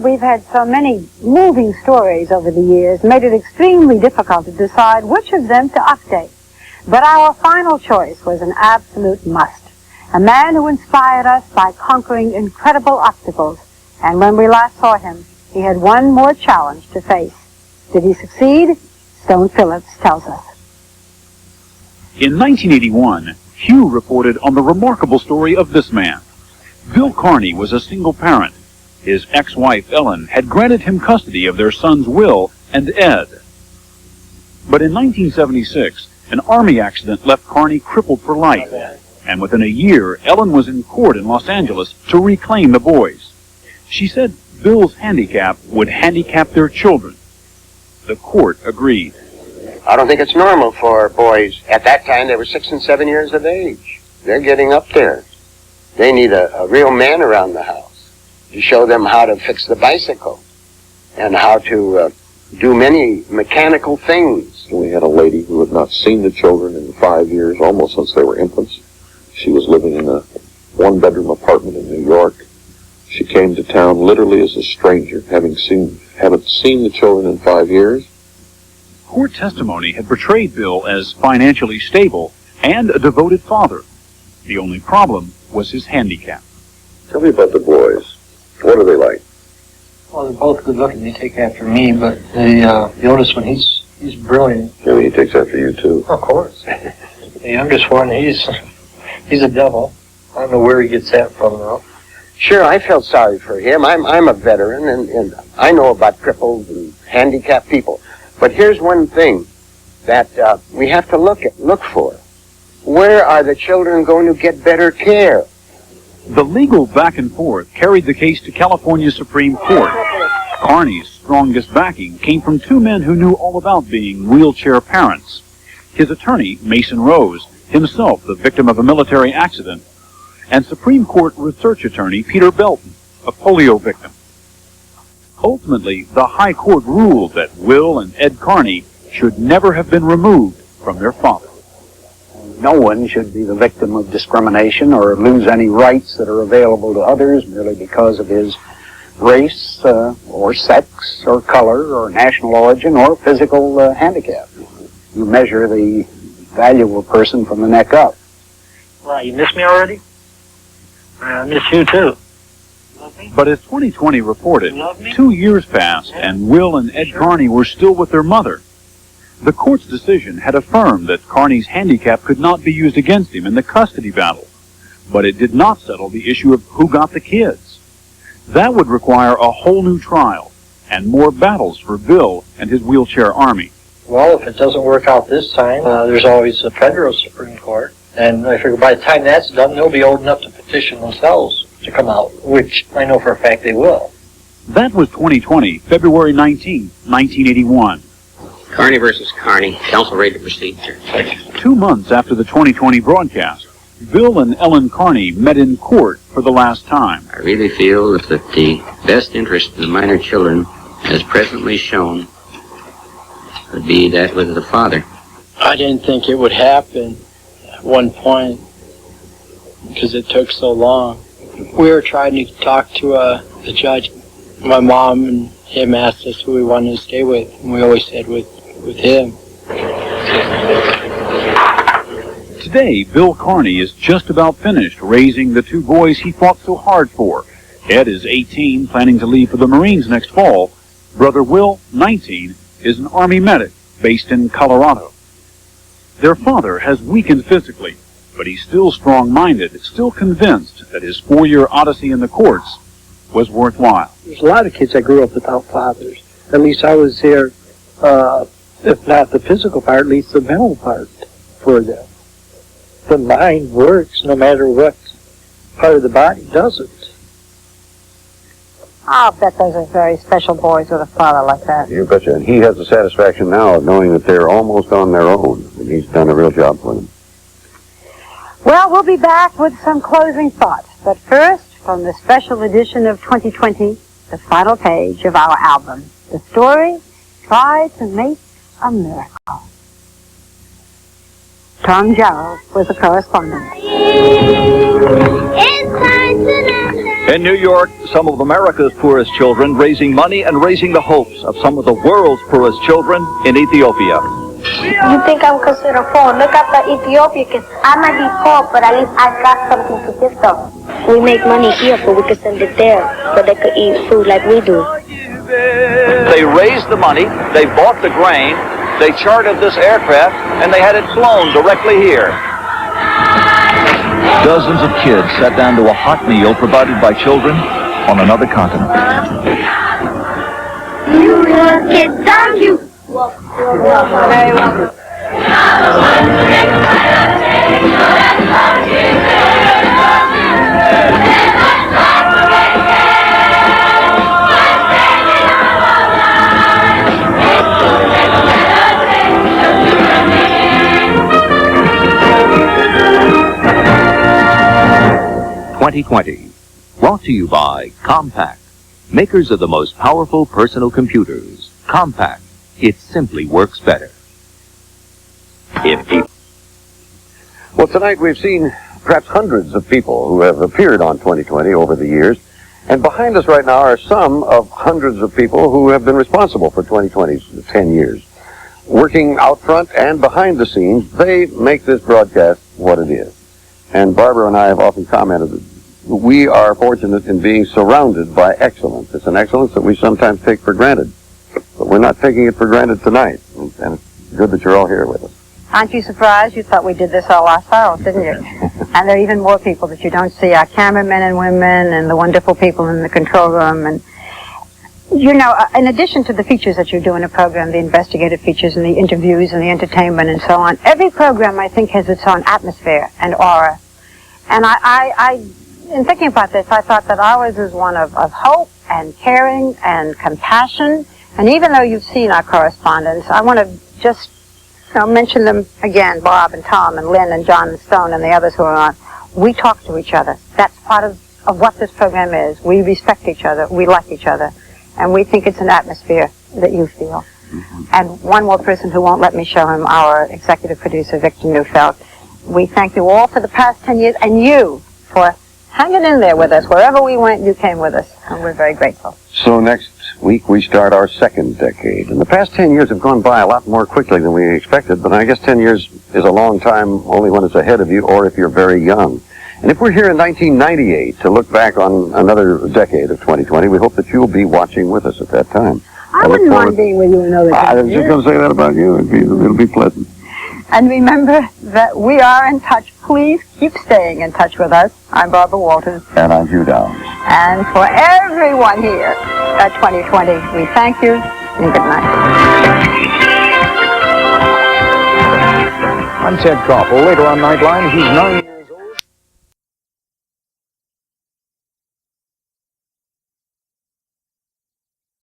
we've had so many moving stories over the years, made it extremely difficult to decide which of them to update. But our final choice was an absolute must. A man who inspired us by conquering incredible obstacles. And when we last saw him, he had one more challenge to face. Did he succeed? Stone Phillips tells us. In 1981, Hugh reported on the remarkable story of this man. Bill Carney was a single parent. His ex-wife, Ellen, had granted him custody of their sons, Will and Ed. But in 1976, an army accident left Carney crippled for life. And within a year, Ellen was in court in Los Angeles to reclaim the boys. She said Bill's handicap would handicap their children. The court agreed. I don't think it's normal for boys. At that time, they were 6 and 7 years of age. They're getting up there. They need a real man around the house to show them how to fix the bicycle and how to do many mechanical things. We had a lady who had not seen the children in 5 years, almost since they were infants. She was living in a one-bedroom apartment in New York. She came to town literally as a stranger, haven't seen the children in 5 years. Court testimony had portrayed Bill as financially stable and a devoted father. The only problem was his handicap. Tell me about the boys. What are they like? Well, they're both good looking. They take after me, but the oldest one, he's brilliant. Yeah, he takes after you too. Of course. The youngest one, he's a devil. I don't know where he gets that from, though. Sure, I felt sorry for him. I'm a veteran, and I know about crippled and handicapped people. But here's one thing that we have to look for. Where are the children going to get better care? The legal back and forth carried the case to California Supreme Court. Carney's strongest backing came from two men who knew all about being wheelchair parents. His attorney, Mason Rose, himself the victim of a military accident, and Supreme Court research attorney Peter Belton, a polio victim. Ultimately, the High Court ruled that Will and Ed Carney should never have been removed from their father. No one should be the victim of discrimination or lose any rights that are available to others merely because of his race or sex or color or national origin or physical handicap. You measure the value of a person from the neck up. Right, you miss me already? I miss you too. But as 2020 reported, 2 years passed and Will and Ed Carney were still with their mother. The court's decision had affirmed that Carney's handicap could not be used against him in the custody battle, but it did not settle the issue of who got the kids. That would require a whole new trial and more battles for Bill and his wheelchair army. Well, if it doesn't work out this time, there's always a federal Supreme Court, and I figure by the time that's done, they'll be old enough to petition themselves to come out, which I know for a fact they will. That was 2020, February 19, 1981. Carney versus Carney. Counsel ready to proceed, sir. 2 months after the 2020 broadcast, Bill and Ellen Carney met in court for the last time. I really feel that the best interest in the minor children, as presently shown, would be that with the father. I didn't think it would happen at one point because it took so long. We were trying to talk to the judge. My mom and him asked us who we wanted to stay with, and we always said with him. Today, Bill Carney is just about finished raising the two boys he fought so hard for. Ed is 18, planning to leave for the Marines next fall. Brother Will, 19, is an Army medic based in Colorado. Their father has weakened physically, but he's still strong-minded, still convinced that his 4-year odyssey in the courts was worthwhile. There's a lot of kids that grew up without fathers. At least I was there, if not the physical part, at least the mental part for them. The mind works no matter what part of the body doesn't. I'll bet those are very special boys with a father like that. You betcha. And he has the satisfaction now of knowing that they're almost on their own, and he's done a real job for them. Well, we'll be back with some closing thoughts. But first, from the special edition of 2020, the final page of our album, the story tried to make a miracle. Tom Jarrell was the correspondent. It's time to In New York, some of America's poorest children raising money and raising the hopes of some of the world's poorest children in Ethiopia. You think I'm considered poor? Look at the Ethiopians. I might be poor, but at least I got something to give them. We make money here, but we could send it there, so they could eat food like we do. They raised the money, they bought the grain, they chartered this aircraft, and they had it flown directly here. Dozens of kids sat down to a hot meal provided by children on another continent. You little kids, thank you. Very welcome. 2020, brought to you by Compaq, makers of the most powerful personal computers. Compaq, it simply works better. Well, tonight we've seen perhaps hundreds of people who have appeared on 2020 over the years, and behind us right now are some of hundreds of people who have been responsible for 2020's 10 years. Working out front and behind the scenes, they make this broadcast what it is. And Barbara and I have often commented that we are fortunate in being surrounded by excellence. It's an excellence that we sometimes take for granted, but we're not taking it for granted tonight. And it's good that you're all here with us. Aren't you surprised? You thought we did this all ourselves, didn't you? And there are even more people that you don't see, our cameramen and women and the wonderful people in the control room. And, you know, in addition to the features that you do in a program, the investigative features and the interviews and the entertainment and so on, every program, I think, has its own atmosphere and aura. And in thinking about this, I thought that ours is one of hope and caring and compassion. And even though you've seen our correspondence, I want to just mention them again, Bob and Tom and Lynn and John and Stone and the others who are on. We talk to each other. That's part of what this program is. We respect each other. We like each other. And we think it's an atmosphere that you feel. Mm-hmm. And one more person who won't let me show him, our executive producer, Victor Neufeld. We thank you all for the past 10 years, and you for hanging in there with us. Wherever we went, you came with us, and we're very grateful. So next week we start our second decade. And the past 10 years have gone by a lot more quickly than we expected, but I guess 10 years is a long time only when it's ahead of you or if you're very young. And if we're here in 1998 to look back on another decade of 2020, we hope that you'll be watching with us at that time. I wouldn't mind being with you another day. I was just going to say that about you. It'll be pleasant. And remember that we are in touch. Please keep staying in touch with us. I'm Barbara Walters. And I'm Hugh Downs. And for everyone here at 2020, we thank you and good night. I'm Ted Koppel. Later on Nightline, he's 9 years